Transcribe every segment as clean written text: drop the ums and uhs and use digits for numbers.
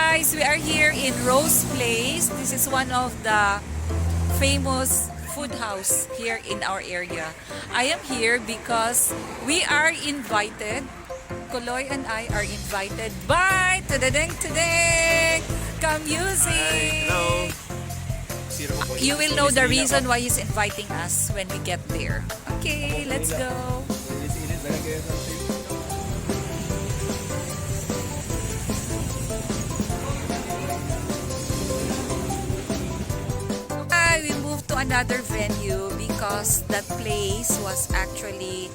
guys, we are here in Rose Place. This is one of the famous food house here in our area. I am here because we are invited. Koloy and I are invited by Tadadeng Come Music. Hello. You will know the reason why he's inviting us when we get there. Okay, let's go. We moved to another venue because that place was actually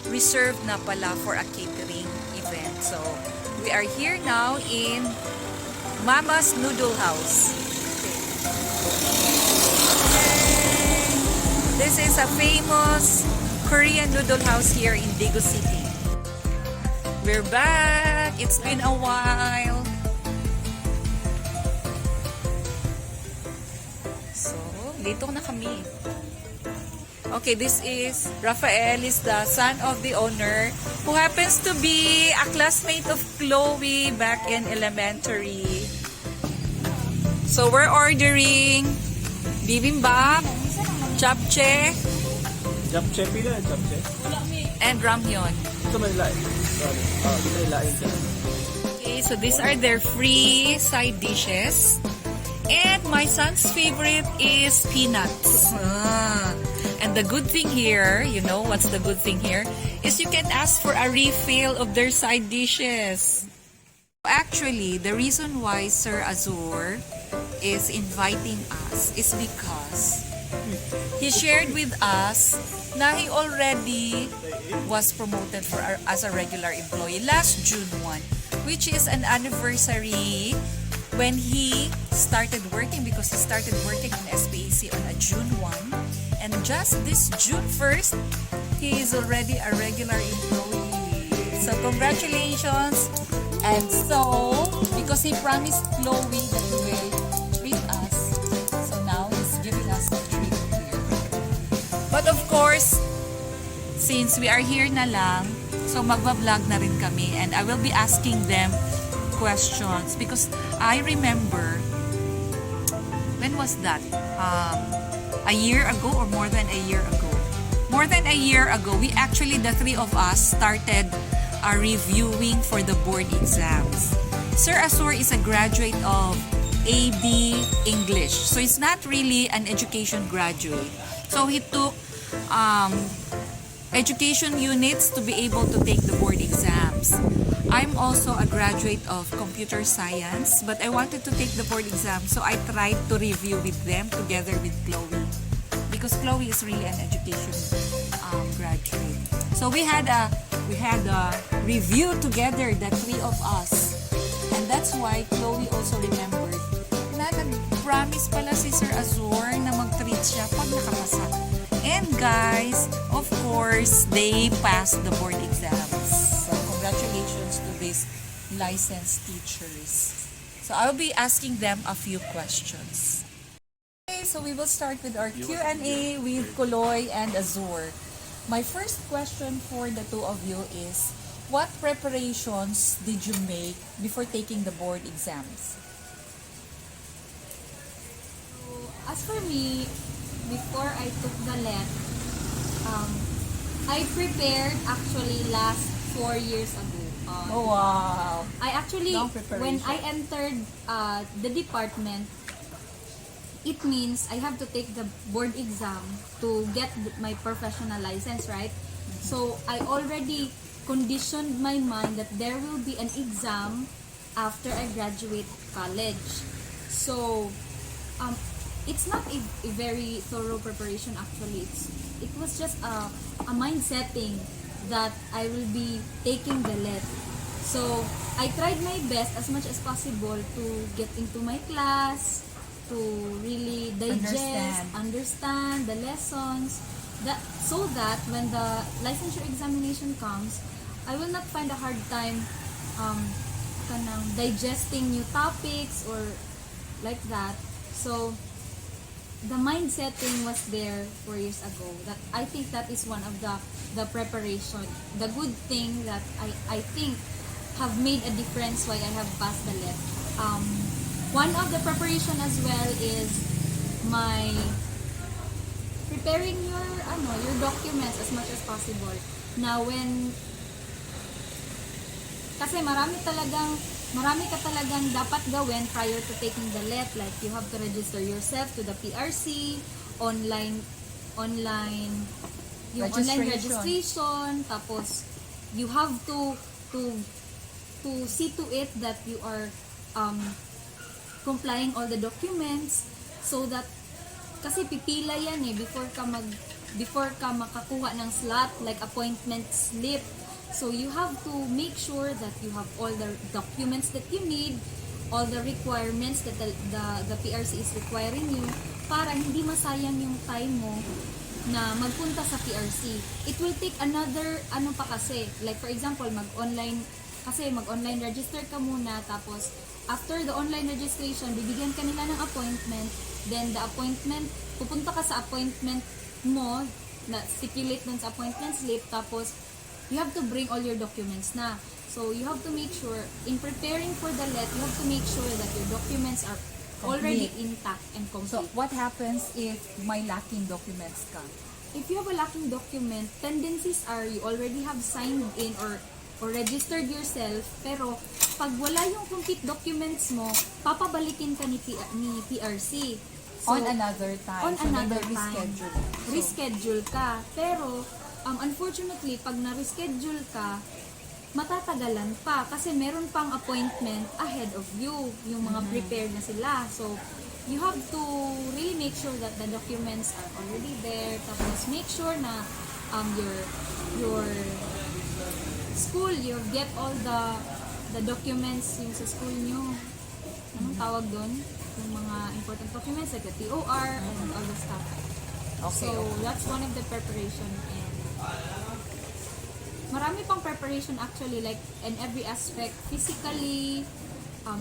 reserved na pala for a catering event. So, we are here now in Mama's Noodle House. Okay. This is a famous Korean noodle house here in Daegu City. We're back! It's been a while. So, dito na kami. Okay, this is Rafael, is the son of the owner who happens to be a classmate of Chloe back in elementary. So, we're ordering bibimbap, japchae, Japchae pila, japchae. and ramyun. Ito may lain. May lain ka. Okay, so these are their free side dishes. And my son's favorite is peanuts. And the good thing here, you know what's the good thing here? Is you can ask for a refill of their side dishes. Actually, the reason why Sir Azur is inviting us is because he shared with us na he already was promoted as a regular employee last June 1, which is an anniversary when he started working, because he started working in SPAC on a June 1, and just this June 1st, he is already a regular employee. So congratulations! And so, because he promised Chloe that he will treat us, so now he's giving us a treat here. But of course, since we are here na lang, so magbablog na rin kami, and I will be asking them questions because I remember, when was that? A year ago or more than a year ago? More than a year ago, we actually, the three of us, started reviewing for the board exams. Sir Azur is a graduate of AB English. So it's not really an education graduate. So he took education units to be able to take the board exams. I'm also a graduate of computer science, but I wanted to take the board exam, so I tried to review with them together with Chloe, because Chloe is really an education graduate. So we had a review together, the three of us, and that's why Chloe also remembered na nag-promise pala si Sir Azur na mag-treat siya pag nakapasa. And guys, of course, they passed the board exams. So congratulations to these licensed teachers. So I'll be asking them a few questions. Okay, so we will start with our Q&A with Koloy and Azur. My first question for the two of you is, what preparations did you make before taking the board exams? So, as for me, before I took the LET, I prepared actually last 4 years ago. Oh, wow! I actually, Long preparation. when I entered the department, it means I have to take the board exam to get my professional license, right? So I already conditioned my mind that there will be an exam after I graduate college. So it's not a very thorough preparation actually. It was just a mind setting that I will be taking the LET. So I tried my best as much as possible to get into my class, to really digest, understand the lessons, so that when the licensure examination comes, I will not find a hard time digesting new topics or like that. So the mind setting was there 4 years ago. That I think that is one of the preparation. The good thing that I think have made a difference why I have passed the LET. One of the preparation as well is my preparing your documents as much as possible. Now kasi marami ka talagang dapat gawin prior to taking the LET. Like you have to register yourself to the PRC, online registration, tapos you have to see to it that you are complying all the documents, so that kasi pipila yan before ka makakuha ng slot, like appointment slip. So you have to make sure that you have all the documents that you need, all the requirements that the PRC is requiring you, para hindi masayang yung time mo na magpunta sa PRC. It will take another like for example, mag-online register ka muna, tapos after the online registration, bibigyan ka nila ng appointment, then the appointment, pupunta ka sa appointment mo, na stipulate dun sa appointment slip, tapos you have to bring all your documents na. So you have to make sure, in preparing for the LET, you have to make sure that your documents are already intact and complete. So, what happens if may lacking documents ka? If you have a lacking document, tendencies are you already have signed in or registered yourself, pero pag wala yung complete documents mo, papabalikin ka ni PRC. So, on another time. On another may time. Reschedule ka. Pero, unfortunately, pag na-reschedule ka, matatagalan pa kasi meron pang appointment ahead of you. Yung mga prepared na sila. So, you have to really make sure that the documents are already there. Tapos, make sure na your school, you get all the documents yung sa school nyo. Anong tawag doon? Yung mga important documents like the TOR and all the stuff. Okay. So, that's one of the preparation. And marami pang preparation actually, like in every aspect, physically,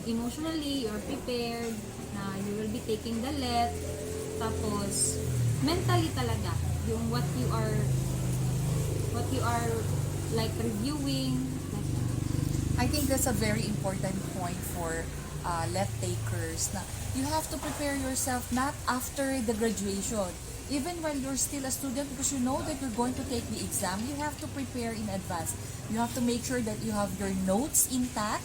emotionally, you're prepared na you will be taking the LET. Tapos, mentally talaga, yung what you are like reviewing. Like that. I think that's a very important point for LET takers na you have to prepare yourself not after the graduation. Even while you're still a student, because you know that you're going to take the exam, you have to prepare in advance. You have to make sure that you have your notes intact,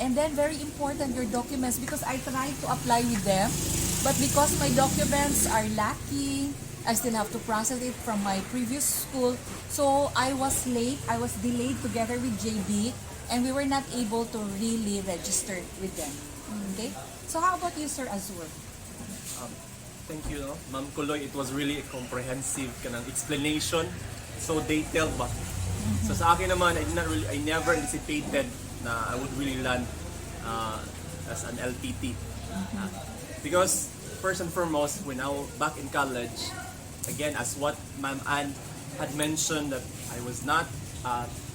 and then very important, your documents, because I tried to apply with them, but because my documents are lacking, I still have to process it from my previous school. So I was late, I was delayed together with JB, and we were not able to really register with them. Okay? So how about you, Sir Azur? Thank you, no? Ma'am Kuloy. It was really a comprehensive kanang explanation. So detailed ba? So sa akin naman, I never anticipated na I would really land as an LTT. Because first and foremost, when I was back in college, again, as what Ma'am Ann had mentioned, that I was not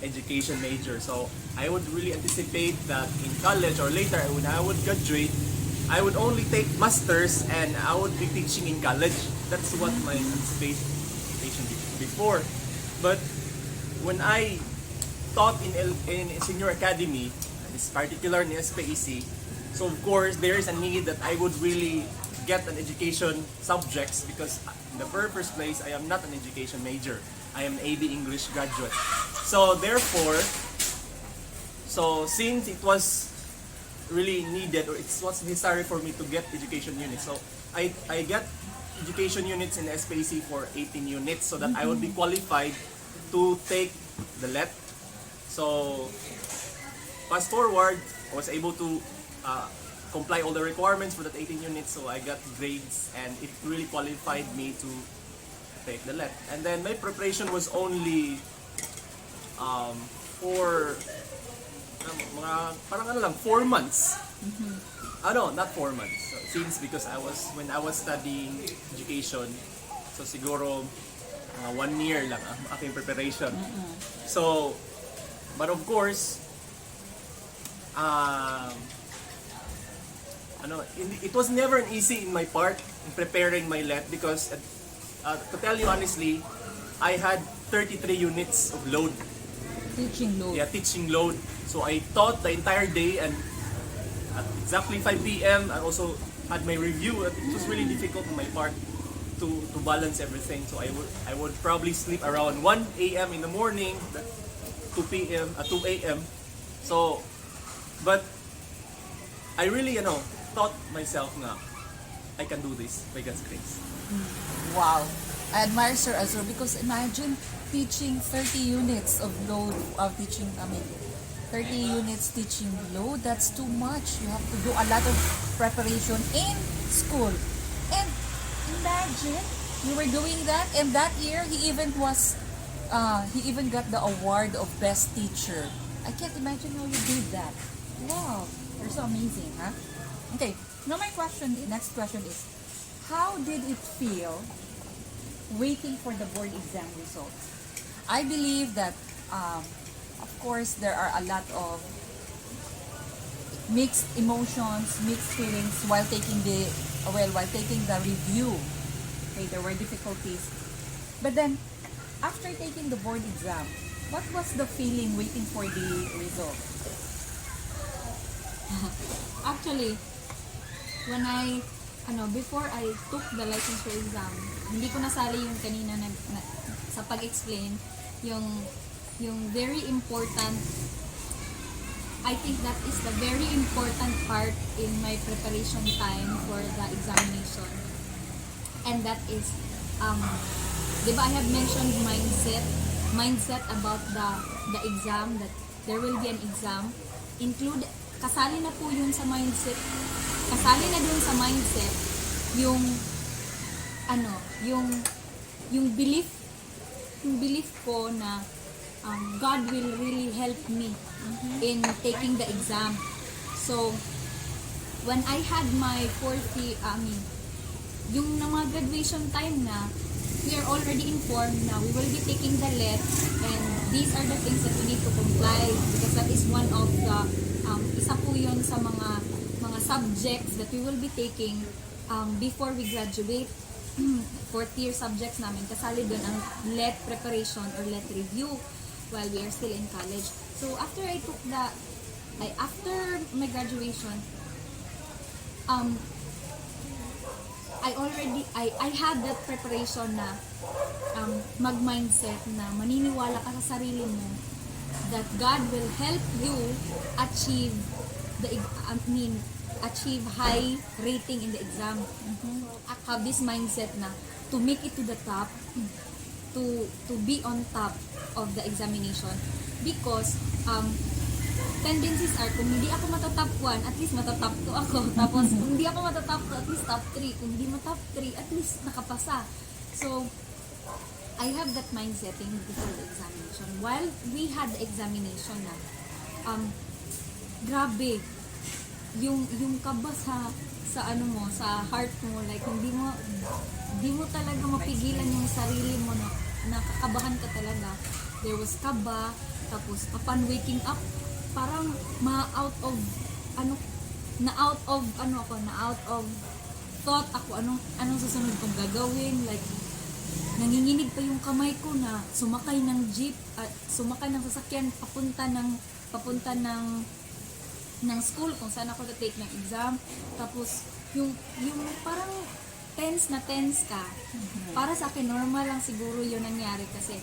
education major. So I would really anticipate that in college or later when I would graduate, I would only take masters and I would be teaching in college. That's what my anticipation before. But when I taught in senior academy, this particular in SPEC, so of course there is a need that I would really get an education subjects, because in the first place I am not an education major. I am AB English graduate. So therefore, since it was really needed, or it was necessary for me to get education units, so I get education units in SPAC for 18 units so that I would be qualified to take the LET. So fast forward, I was able to comply all the requirements for that 18 units, so I got grades and it really qualified me to take the LET. And then my preparation was only for mga parang 4 months. Not 4 months. So, because when I was studying education, so siguro 1 year lang ang aking preparation. So, but of course, it was never easy in my part in preparing my LET, because to tell you honestly, I had 33 units of load Teaching load. Yeah, teaching load. So I taught the entire day, and at exactly 5 p.m. I also had my review. It was really difficult on my part to balance everything. So I would probably sleep around 1 a.m. in the morning, 2 p.m. 2 a.m. So, but I really, thought myself na I can do this by God's grace. Wow. I admire Sir Azur because imagine teaching 30 units of load of teaching, 30 units teaching load, that's too much. You have to do a lot of preparation in school. And imagine you were doing that, and that year he even got the award of best teacher. I can't imagine how you did that. Wow, you're so amazing, huh? Okay, now my question, the next question is, how did it feel waiting for the board exam results? I believe that, of course, there are a lot of mixed emotions, mixed feelings while taking the review. Okay, there were difficulties, but then after taking the board exam, what was the feeling waiting for the result? Actually, when before I took the licensure exam, hindi ko nasali yung kanina sa pag-explain, yung very important, I think that is the very important part in my preparation time for the examination. And that is, di ba I have mentioned mindset about the exam, that there will be an exam. Kasali na po yun sa mindset, kasali na dun sa mindset, yung belief ko na God will really help me in taking the exam. So, when I had my yung mga graduation time na, we are already informed na we will be taking the let, and these are the things that we need to comply, because that is one of the isa po yun sa mga subjects that we will be taking before we graduate. Fourth year subjects namin, kasali doon ang let preparation or let review while we are still in college. So after after my graduation, I had that preparation na mag-mindset na maniniwala ka sa sarili mo that God will help you achieve achieve high rating in the exam. I have this mindset na to make it to the top, to be on top of the examination, because tendencies are, kung hindi ako matatop 1, at least matatop 2 ako. Tapos kung hindi ako matatop 2, at least top 3. Kung hindi matop 3, at least nakapasa. So I have that mindset before the examination. While we had the examination na, grabe, yung kaba sa heart mo, like hindi mo talaga mapigilan yung sarili mo na nakakabahan ka talaga. There was kaba, tapos upon waking up, parang out of thought ako, anong susunod kong gagawin, like nanginginig pa yung kamay ko na sumakay ng jeep at sumakay ng sasakyan papunta ng school kung saan ako take ng exam. Tapos yung parang tense ka. Para sa akin normal lang siguro yun nangyari, kasi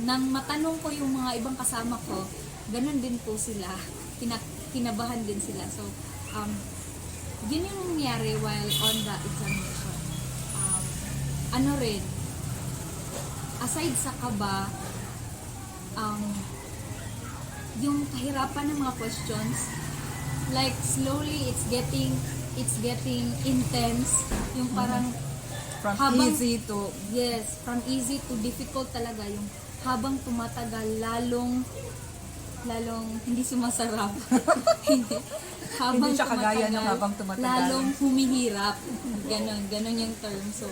nang matanong ko yung mga ibang kasama ko, ganun din po sila, kinabahan din sila. So yun yung nangyari while on the examination. Aside sa kaba, yung kahirapan ng mga questions, like slowly it's getting intense, yung parang From easy to difficult talaga, yung habang tumatagal lalong hindi sumasarap. Hindi siya kagaya ng habang tumatagal. Lalong humihirap. Ganon yung term. So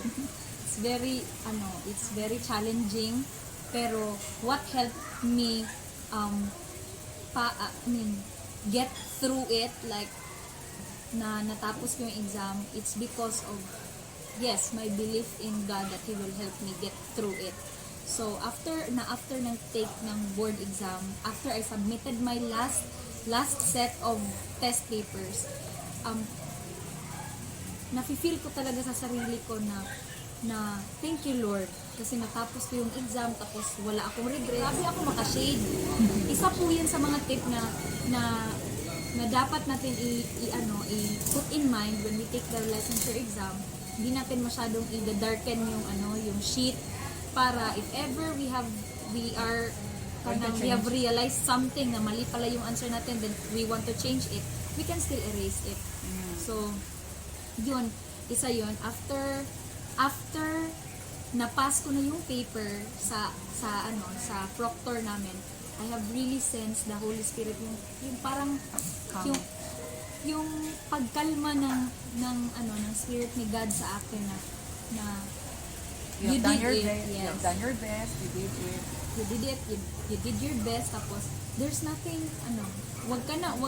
it's very challenging, pero what helped me get through it, like natapos ko yung exam, it's because of my belief in God that He will help me get through it. So after ng take ng board exam, after I submitted my last set of test papers, nafe-feel ko talaga sa sarili ko na thank you Lord kasi natapos ko yung exam tapos wala akong regret. Grabe ako maka-shade. Isa po yan sa mga tip na dapat natin i-put in mind when we take the licensure exam. Hindi natin masyadong i-darken yung sheet para if ever we have realized something na mali pala yung answer natin, then we want to change it, we can still erase it. So yun, isa yun. After na-pass ko na yung paper sa proctor namin, I have really sensed the Holy Spirit, yung parang yung pagkalma ng Spirit ni God sa akin na You have done your it. best. Yes. You have done your best. You did it. You did it. You did your best. Tapos there's nothing wag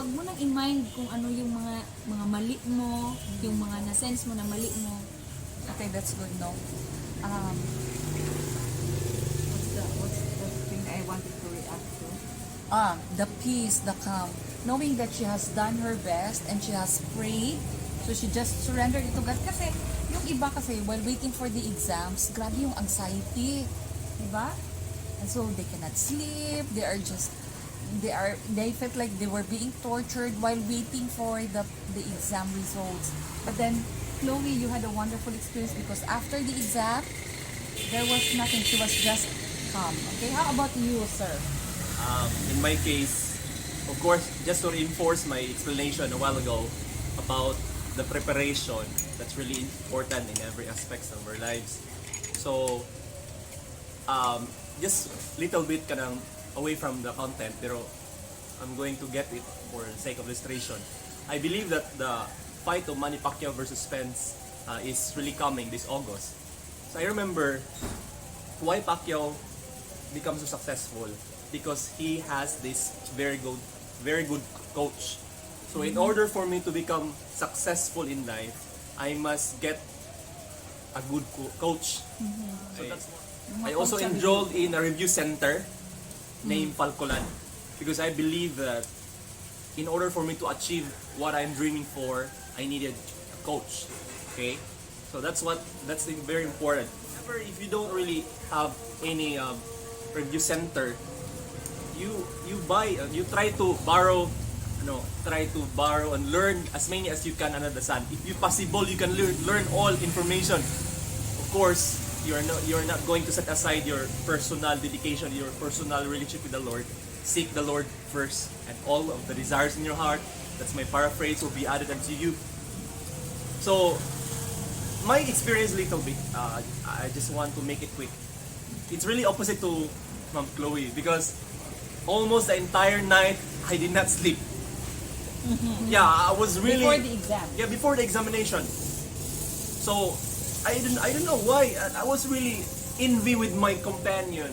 mo nang i-mind kung ano yung mga mali mo, yung mga na-sense mo na mali mo. Okay, that's good, no? What's the thing I wanted to react to? The peace, the calm. Knowing that she has done her best and she has prayed, so she just surrendered it to God. Kasi, yung iba kasi, while waiting for the exams, grabe yung anxiety. Diba? And so, they cannot sleep. They felt like they were being tortured while waiting for the exam results. But then, Chloe, you had a wonderful experience because after the exam, there was nothing. She was just calm. Okay, how about you, sir? In my case, of course, just to reinforce my explanation a while ago about the preparation, that's really important in every aspect of our lives. So, just little bit kanang away from the content, pero I'm going to get it for the sake of illustration. I believe that the fight of Manny Pacquiao versus Spence is really coming this August. So I remember why Pacquiao becomes so successful, because he has this very good coach. So in order for me to become successful in life, I must get a good coach. So I also enrolled in a review center named Falcolan, because I believe that in order for me to achieve what I'm dreaming for, I needed a coach. Okay, so that's very important. However, if you don't really have any review center, you try to borrow and learn as many as you can under the sun. If you possible, you can learn all information. Of course, you're not going to set aside your personal dedication, your personal relationship with the Lord. Seek the Lord first, and all of the desires in your heart, that's my paraphrase, will be added unto you. So, my experience little bit, I just want to make it quick. It's really opposite to Ma'am Chloe, because almost the entire night, I did not sleep. Yeah, I was really... Before the exam. Yeah, before the examination. So, I don't know why. I was really envy with my companion.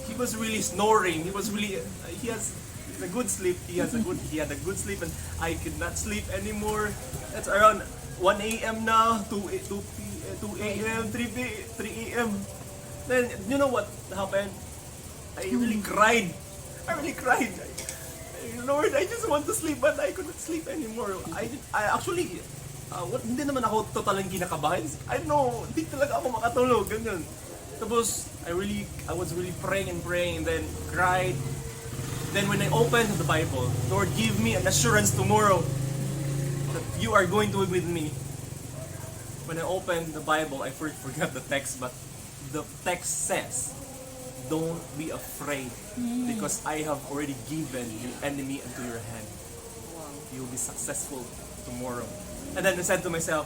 He was really snoring. He has a good sleep. He had a good sleep, and I could not sleep anymore. That's around 1 a.m. now, 2 a.m., 3 a.m. Then, you know what happened? I really cried. Lord, I just want to sleep, but I couldn't sleep anymore. I actually, hindi naman ako totaling kinakabahan. I don't know, hindi talaga ako makatulog, ganyan. Tapos, I was really praying, and then cried. Then when I opened the Bible, Lord, give me an assurance tomorrow that you are going to be with me. When I opened the Bible, I forgot the text, but the text says, don't be afraid, because I have already given your enemy into your hand. You will be successful tomorrow. And then I said to myself,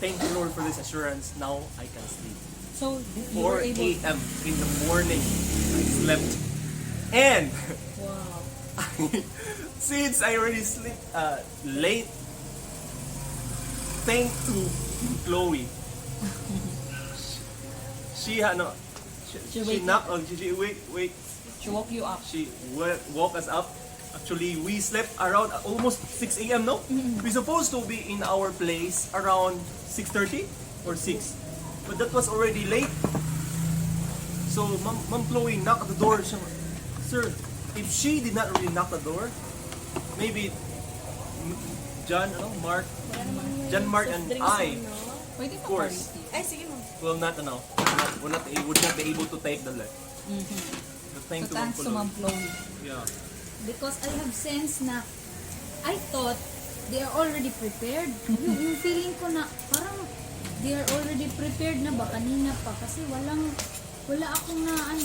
thank you, Lord, for this assurance. Now I can sleep. So, you were 4 able... a.m. in the morning, I slept. And Wow. since I already sleep late, thanks to Chloe. She knocked on, she wake. She woke you up. She woke us up. Actually, we slept around almost 6 a.m. No? We're supposed to be in our place around 6:30 or 6. But that was already late. So, Ma'am Chloe knocked at the door. Siya, sir, if she did not really knock the door, maybe Mark, and I, Pwede of pa course, quality. Ay, sige mo. will not would not be able to take the lift. But So thanks to Ma'am thanks to Ma'am Chloe. Chloe. Yeah. Because I have sense na I thought they are already prepared. Yung feeling ko na parang they are already prepared na ba kanina pa kasi wala akong walang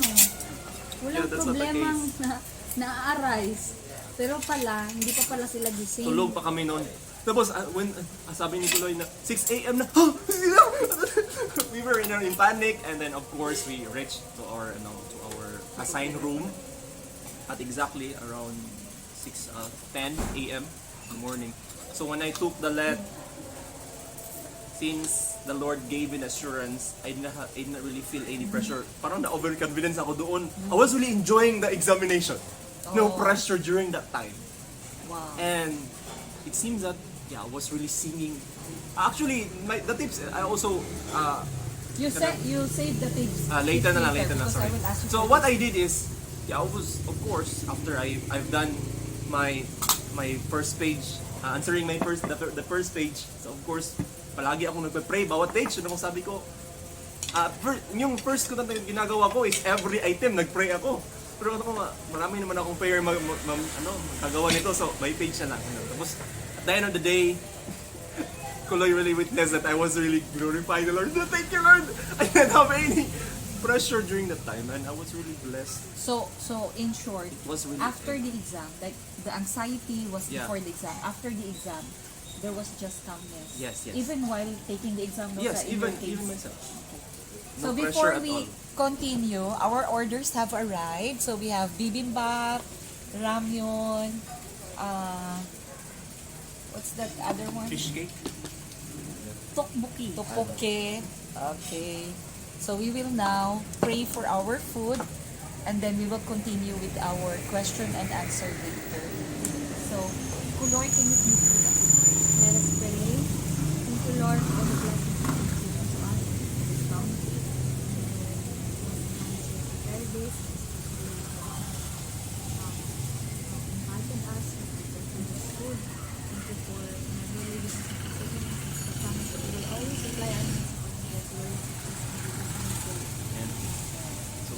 Yeah, that's not the problemang case. na-arise. Pero pala, hindi pa pala sila gising. Tulog pa kami noon. Tapos, sabi ni Chloe na 6 a.m. na, we were in panic, and then of course we reached to our assigned room at exactly around 10 a.m. in the morning. So when I took the lead, since the Lord gave an assurance, I did not really feel any pressure. Parang na-overconfidence ako doon. I was really enjoying the examination. No pressure during that time. Wow. And it seems that, I was really singing. Actually, the tips, I also, You saved the tips. later na lang, because sorry. I will ask you So for what this. I did is, I was, of course, after I've done my first page, answering the first page, so of course, palagi akong nagpe-pray, bawat page, yun akong sabi ko, yung first ko na ginagawa ko is every item, nag-pray ako. Pero marami naman akong prayer magagawa nito, so by page na lang. Tapos, at the end of the day, Kuloy really witnessed that I was really glorifying the Lord. Thank you, Lord! I didn't have any pressure during that time, and I was really blessed. So in short, Was really after the exam, like the anxiety was Yeah. before the exam. After the exam, there was just calmness. Yes. Even while taking the exam, Yes, in your even case. myself. So No before pressure at we all. continue, our orders have arrived. So we have bibimbap, ramyun, what's that other one? Fish cake? Tteokbokki. Tteokbokki. Okay. So we will now pray for our food, and then we will continue with our question and answer later. So, Kuloy, can you please lead us in prayer? Let us pray. Thank you, Lord, for the blessings that you give unto us, this bounty. Very this, invited us to this food. Thank you for never leaving us forsaking us. The promise that you will always supply our needs according to your word. And so,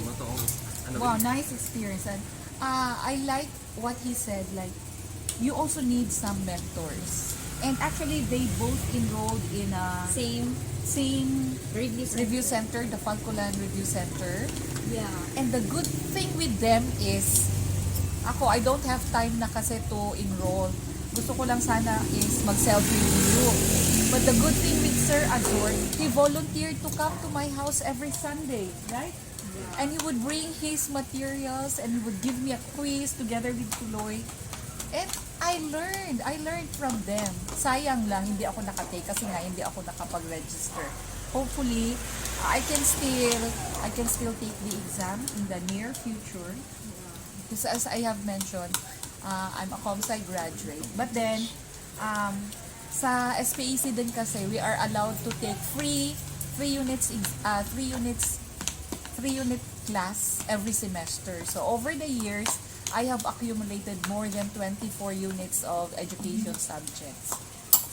Wow, nice experience. And I like what he said, like, you also need some mentors. And actually, they both enrolled in a Same review center, the Falcolan Review Center. Yeah. And the good thing with them is, I don't have time na kasi to enroll. Gusto ko lang sana is mag-self-review. But the good thing with Sir Azor, he volunteered to come to my house every Sunday, right? And he would bring his materials and he would give me a quiz together with Kuloy. And I learned from them. Sayang lang, hindi ako nakatake kasi nga hindi ako nakapag-register. Hopefully, I can still take the exam in the near future. Because as I have mentioned, I'm a ComSci graduate. But then, sa SPEC din kasi, we are allowed to take free 3-unit class every semester. So over the years, I have accumulated more than 24 units of education subjects.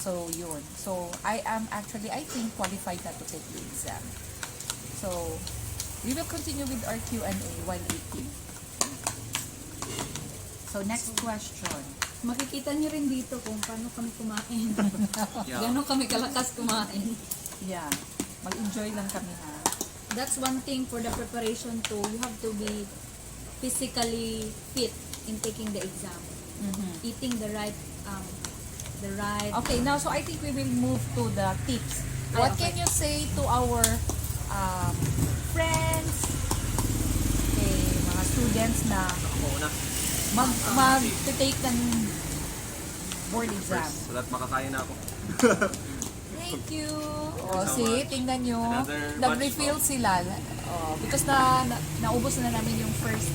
So yun. So I am actually, I think, qualified na to take the exam. So we will continue with our Q&A while eating. So next question. Makikita niyo rin dito kung paano kami kumain. Yeah. Ganon kami kalakas kumain. Yeah. Mag-enjoy lang kami ha. That's one thing for the preparation too. You have to be physically fit in taking the exam. Eating the right Okay, now so I think we will move to the tips. What okay. can you say to our friends, mga students na Ako na. mag-take ng board exam? First, so that makakaya na ako. Thank you. so See, much. tingnan nyo. Another Nag-refill batch sila. Because naubos na namin yung first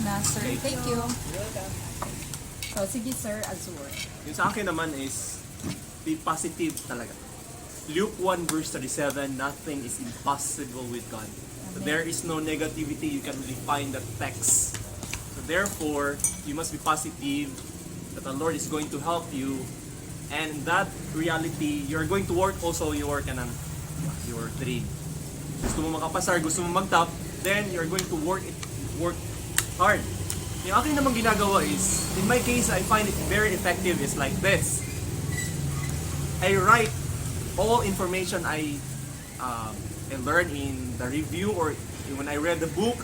na sir. Okay. Thank you. So, sige Sir Azur. Yung sa akin naman is, be positive talaga. Luke 1 verse 37, nothing is impossible with God. So there is no negativity, you can really find that text. So therefore, you must be positive that the Lord is going to help you. And that reality, you're going to work also your dream. Gusto mo makapasar, gusto mo mag-top, then you're going to work hard. Yung akin namang ginagawa is, in my case, I find it very effective is like this. I write all information I learn in the review or when I read the book,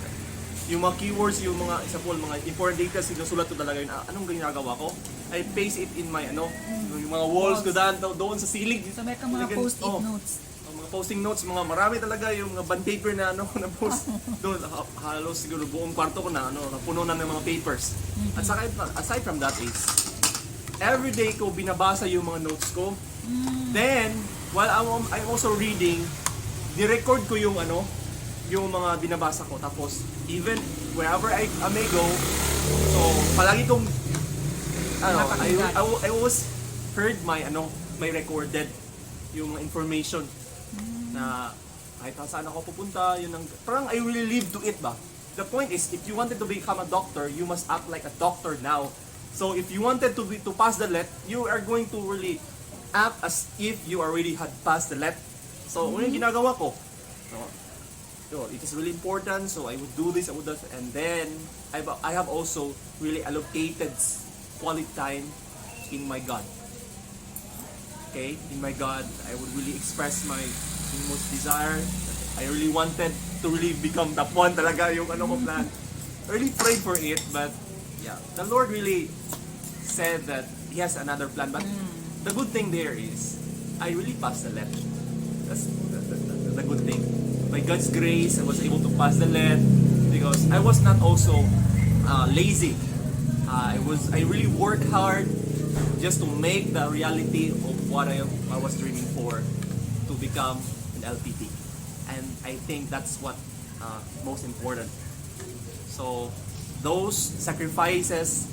yung mga keywords, yung mga mga important data, sinusulat ko talaga yun. Anong ginagawa ko? I paste it in my yung mga walls ko doon sa ceiling. So may mga post-it notes. Mga posting notes, mga marami talaga yung mga bond paper na na post doon. Halos siguro buong kwarto ko na napuno na ng mga papers. At aside from that is every day ko binabasa yung mga notes ko. Then while I'm also reading, ni-record ko yung mga binabasa ko. Tapos even wherever I may go, so palagi kong I always heard my recorded yung mga information na kahit saan ako pupunta, parang I really live to it ba. The point is, if you wanted to become a doctor, you must act like a doctor now. So if you wanted to pass the LET, you are going to really act as if you already had passed the LET. So yung ginagawa ko, so it is really important. So I would do this, I would do that, and then I have also really allocated quality time in my God. Okay, in my God, I would really express my most desire. I really wanted to really become top one talaga yung ko plan. I really prayed for it, but yeah, the Lord really said that He has another plan. But the good thing there is, I really passed the LET. That's the good thing. By God's grace, I was able to pass the LET because I was not also lazy. I really worked hard just to make the reality of what I was dreaming for, to become an LPT. And I think that's what most important. So those sacrifices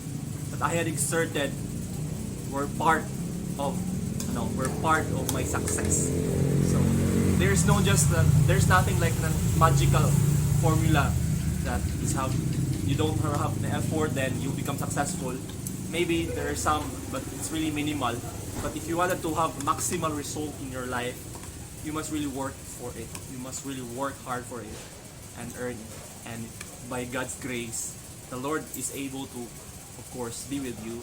that I had exerted were part of my success. So there's nothing like a magical formula that is how you don't have the effort then you become successful. Maybe there are some, but it's really minimal. But if you wanted to have maximal result in your life, you must really work for it. You must really work hard for it and earn it. And by God's grace, the Lord is able to, of course, be with you,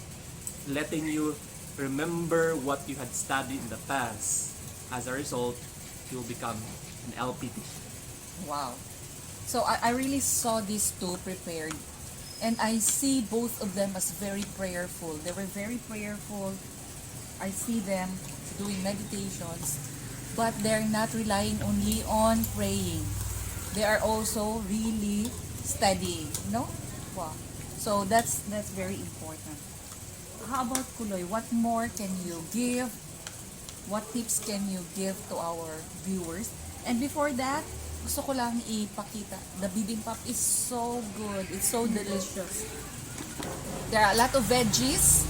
letting you remember what you had studied in the past. As a result, you'll become an LPT. Wow. So I really saw these two prepared. And I see both of them as very prayerful. They were very prayerful. I see them doing meditations. But they're not relying only on praying. They are also really studying. No? Wow. So that's very important. How about Kuloy? What more can you give? What tips can you give to our viewers? And before that, gusto ko lang ipakita. The bibimbap is so good. It's so delicious. There are a lot of veggies.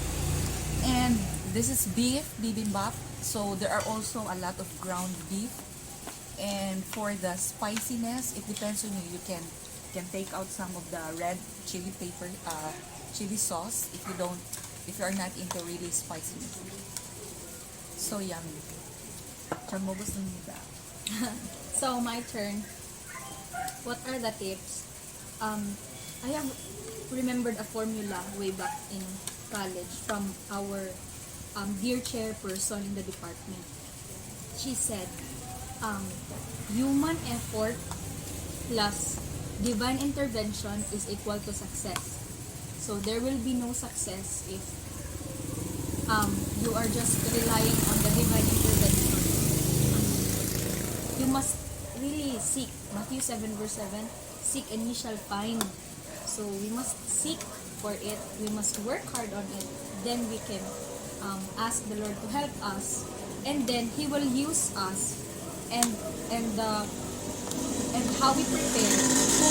And this is beef bibimbap. So there are also a lot of ground beef. And for the spiciness, it depends on you. You can take out some of the red chili chili sauce if you are not into really spicy. So yummy. Chamobos ng nida. So my turn. What are the tips? I have remembered a formula way back in college from our dear chairperson in the department. She said, human effort plus divine intervention is equal to success. So there will be no success if you are just relying on the divine intervention. You must really seek. Matthew 7 verse 7, seek and ye shall find. So we must seek for it. We must work hard on it. Then we can ask the Lord to help us. And then He will use us. And how we prepare to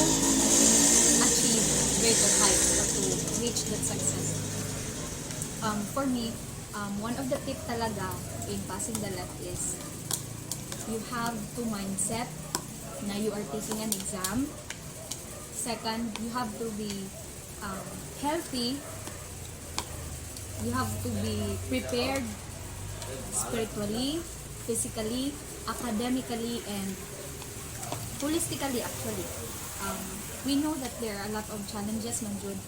achieve greater heights or to reach that success. For me, one of the tips talaga in passing the LET is you have to mindset na you are taking an exam. Second, you have to be healthy. You have to be prepared spiritually, physically, academically, and holistically actually. We know that there are a lot of challenges man jud.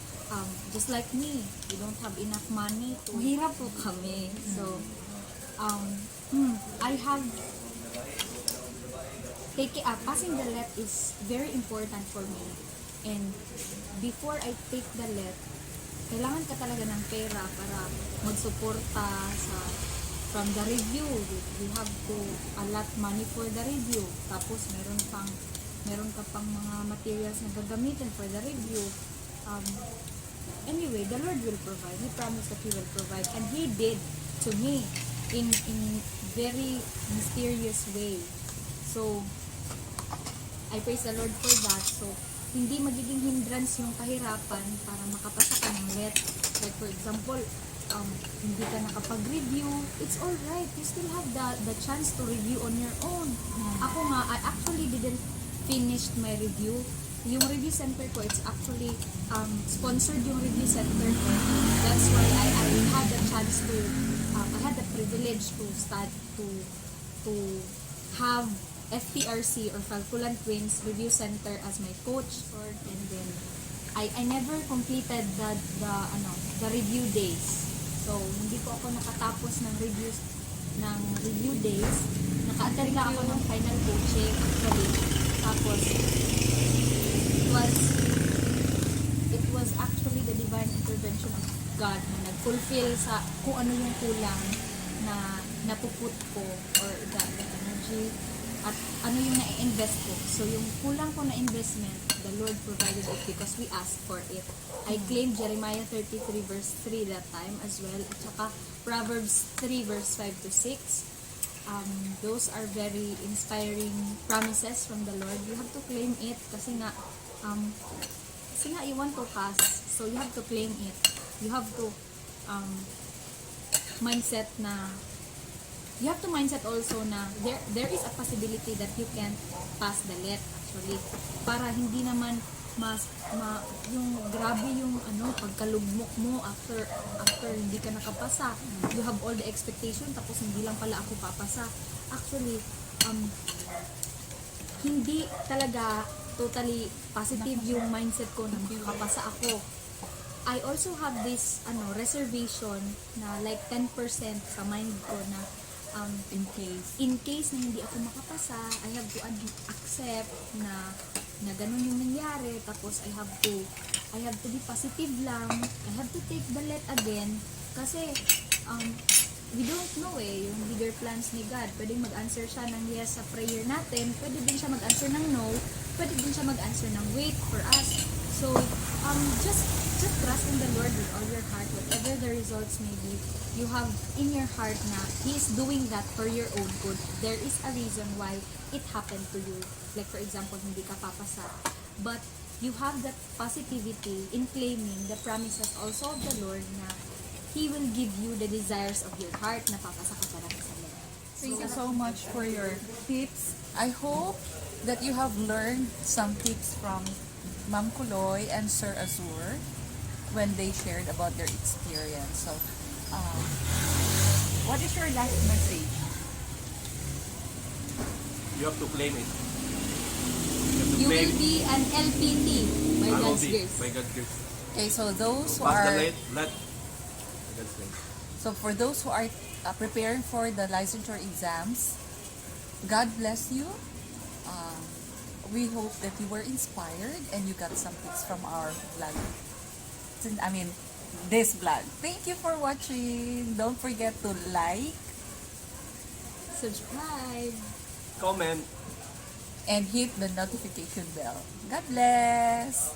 Just like me, we don't have enough money to hirap po kami. So, I have passing the let is very important for me. And before I take the let, kailangan ka talaga ng pera para magsuporta from the review. You have to allot money for the review. Tapos meron ka pang mga materials na gagamitin for the review. Anyway, the Lord will provide. He promised that He will provide, and He did to me in very mysterious way. So I praise the Lord for that. So hindi magiging hindrance yung kahirapan para makapasa ka ng let. Like for example, hindi ka nakapag-review, it's alright. You still have the chance to review on your own. Ako nga, I actually didn't finish my review. Yung review center ko, it's actually sponsored yung review center ko. That's why I had the chance to, I had the privilege to start to have FPRC or Falkulan Twins Review Center as my coach, and then I never completed the review days. So hindi po ako nakatapos ng review days. Naka-attend lang ako ng final coaching actually. Tapos it was actually the divine intervention of God na nag-fulfill sa kung ano yung kulang na napuput ko, or the energy at ano yung na-invest ko. So yung kulang ko na investment, the Lord provided it because we asked for it. I claimed Jeremiah 33 verse 3 that time as well, at saka Proverbs 3 verse 5 to 6. Those are very inspiring promises from the Lord. You have to claim it kasi nga you want to pass, so you have to claim it. You have to mindset also na there is a possibility that you can pass the let actually, para hindi naman yung grabe yung pagkalugmok mo after hindi ka nakapasa. You have all the expectation tapos hindi lang pala ako papasa. Actually hindi talaga totally positive yung mindset ko na makapasa ako. I also have this reservation na like 10% sa mind ko na in case na hindi ako makapasa, I have to accept na ganun yung nangyari. Tapos I have to be positive lang. I have to take the let again kasi we don't know yung bigger plans ni God. Pwedeng mag-answer siya ng yes sa prayer natin, pwede din siya mag-answer ng no, pwede din siya mag-answer ng wait for us. So just trust in the Lord with all your heart. Whatever the results may be, you have in your heart na He is doing that for your own good. There is a reason why it happened to you. Like for example, hindi ka papasa. But you have that positivity in claiming the promises also of the Lord na He will give you the desires of your heart na papasa ka talaga sa Lord. Thank you so much for your tips. I hope that you have learned some tips from Ma'am Kuloy and Sir Azur when they shared about their experience. So, what is your last message? You have to claim it. You will be an LPT by God's grace. By God's grace. Okay, so those who Pass are... the let. God's grace. So for those who are preparing for the licensure exams, God bless you. We hope that you were inspired and you got some tips from our vlog. This vlog. Thank you for watching. Don't forget to like, Subscribe. Comment. and hit the notification bell. God bless.